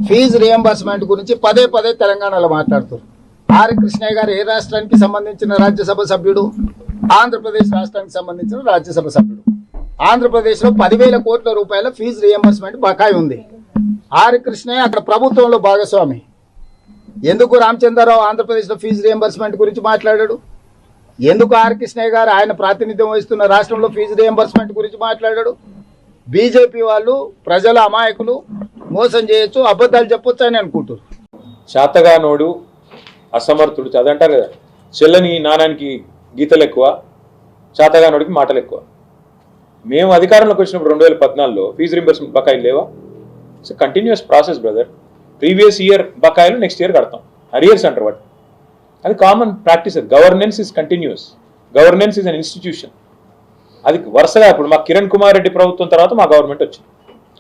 Fee reimbursement గురించి పదే పదే తెలంగాణలో మాట్లాడుతారు. ఆర్ కృష్ణయ్య గారు ఏ రాష్ట్రానికి సంబంధించిన రాజ్యసభ సభ్యుడు? ఆంధ్రప్రదేశ్ రాష్ట్రానికి సంబంధించిన రాజ్యసభ సభ్యుడు. ఆంధ్రప్రదేశ్లో 10,000 కోట్ల రూపాయల ఫీజు రియంబర్స్మెంట్ బకాయి ఉంది. ఆర్ కృష్ణయ్య అక్కడ ప్రభుత్వంలో భాగస్వామి. ఎందుకు రామచంద్రరావు ఆంధ్రప్రదేశ్లో ఫీజు రియంబర్స్మెంట్ గురించి మాట్లాడాడు? ఎందుకు ఆర్ కృష్ణయ్య గారు ఆయన ప్రాతినిధ్యం వహిస్తున్న రాష్ట్రంలో ఫీజు రియంబర్స్మెంట్ గురించి మాట్లాడాడు? బీజేపీ వాళ్ళు ప్రజల అమాయకులు, మోసం చేయొచ్చు, అబద్ధాలు చెప్పొచ్చు అని అనుకుంటారు. శాతగానోడు అసమర్థుడు చదంటారు కదా, చెల్లని నానానికి గీతలు ఎక్కువ, శాతగానోడికి మాటలు ఎక్కువ. మేము అధికారంలోకి వచ్చినప్పుడు 2014లో ఫీజు రింబర్స్మెంట్ బకాయిలు లేవా? It's continuous process brother. Previous year బకాయిలు నెక్స్ట్ ఇయర్ కడతాం, అరియర్స్ అంటారు వాటి. అది common practice. Governance is continuous. Governance is an institution. అది వరుసగా ఇప్పుడు మా కిరణ్ కుమార్ రెడ్డి ప్రభుత్వం తర్వాత మా గవర్నమెంట్ వచ్చింది,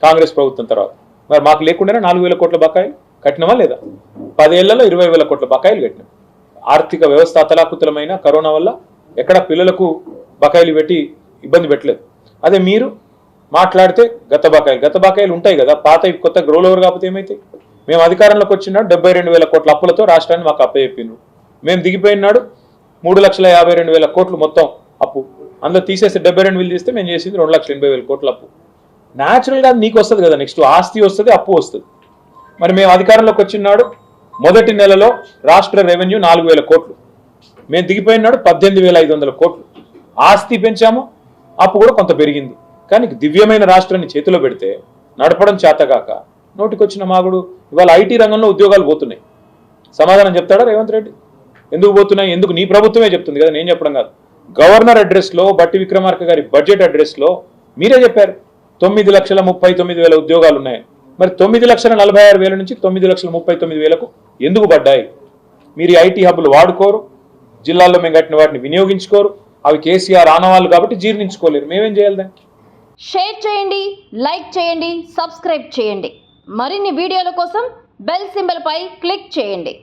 కాంగ్రెస్ ప్రభుత్వం తర్వాత. మరి మాకు లేకుండానే 4,000 కోట్ల బకాయిలు కట్టినమా లేదా? 10 ఏళ్లలో 20,000 కోట్ల బకాయిలు కట్టినాం. ఆర్థిక వ్యవస్థ అతలాకుతలమైన కరోనా వల్ల ఎక్కడ పిల్లలకు బకాయిలు పెట్టి ఇబ్బంది పెట్టలేదు. అదే మీరు మాట్లాడితే గత బకాయిలు ఉంటాయి కదా, పాత కొత్త గ్రోల్ ఓవర్ కాకపోతే ఏమైతాయి? మేము అధికారంలోకి వచ్చినాడు 72,000 కోట్ల అప్పులతో రాష్ట్రాన్ని మాకు అప్పచెప్పిండ్రు. మేము దిగిపోయినాడు 3,52,000 కోట్లు మొత్తం అప్పు. అందులో తీసేస్తే 72,000 తీస్తే మేము చేసింది 2,80,000 కోట్ల అప్పు. న్యాచురల్గా నీకు వస్తుంది కదా, నెక్స్ట్ ఆస్తి వస్తుంది, అప్పు వస్తుంది. మరి మేము అధికారంలోకి వచ్చినాడు మొదటి నెలలో రాష్ట్ర రెవెన్యూ 4,000 కోట్లు. మేము దిగిపోయినాడు 18,500 కోట్లు. ఆస్తి పెంచాము, అప్పు కూడా కొంత పెరిగింది. కానీ దివ్యమైన రాష్ట్రాన్ని చేతిలో పెడితే నడపడం చేతగాక నోటికొచ్చిన మాగుడు. ఇవాళ ఐటీ రంగంలో ఉద్యోగాలు పోతున్నాయి. సమాధానం చెప్తాడా రేవంత్ రెడ్డి? ఎందుకు పోతున్నాయి? ఎందుకు? నీ ప్రభుత్వమే చెప్తుంది కదా, నేను చెప్పడం కాదు. గవర్నర్ అడ్రస్లో, బట్టి విక్రమార్క గారి బడ్జెట్ అడ్రస్లో మీరే చెప్పారు 9,39,000 ఉద్యోగాలు ఉన్నాయి. మరి 9,46,000 నుంచి 9,39,000కు ఎందుకు పడ్డాయి? మీరు ఐటీ హబ్బులు వాడుకోరు, జిల్లాల్లో మేము కట్టిన వాటిని వినియోగించుకోరు. అవి కేసీఆర్ ఆనవాళ్ళు కాబట్టి జీర్ణించుకోలేరు. మేమేం చేయాలి దాన్ని? షేర్ చేయండి, లైక్ చేయండి, సబ్స్క్రైబ్ చేయండి. మరిన్ని వీడియోల కోసం బెల్ సింబల్ పై క్లిక్ చేయండి.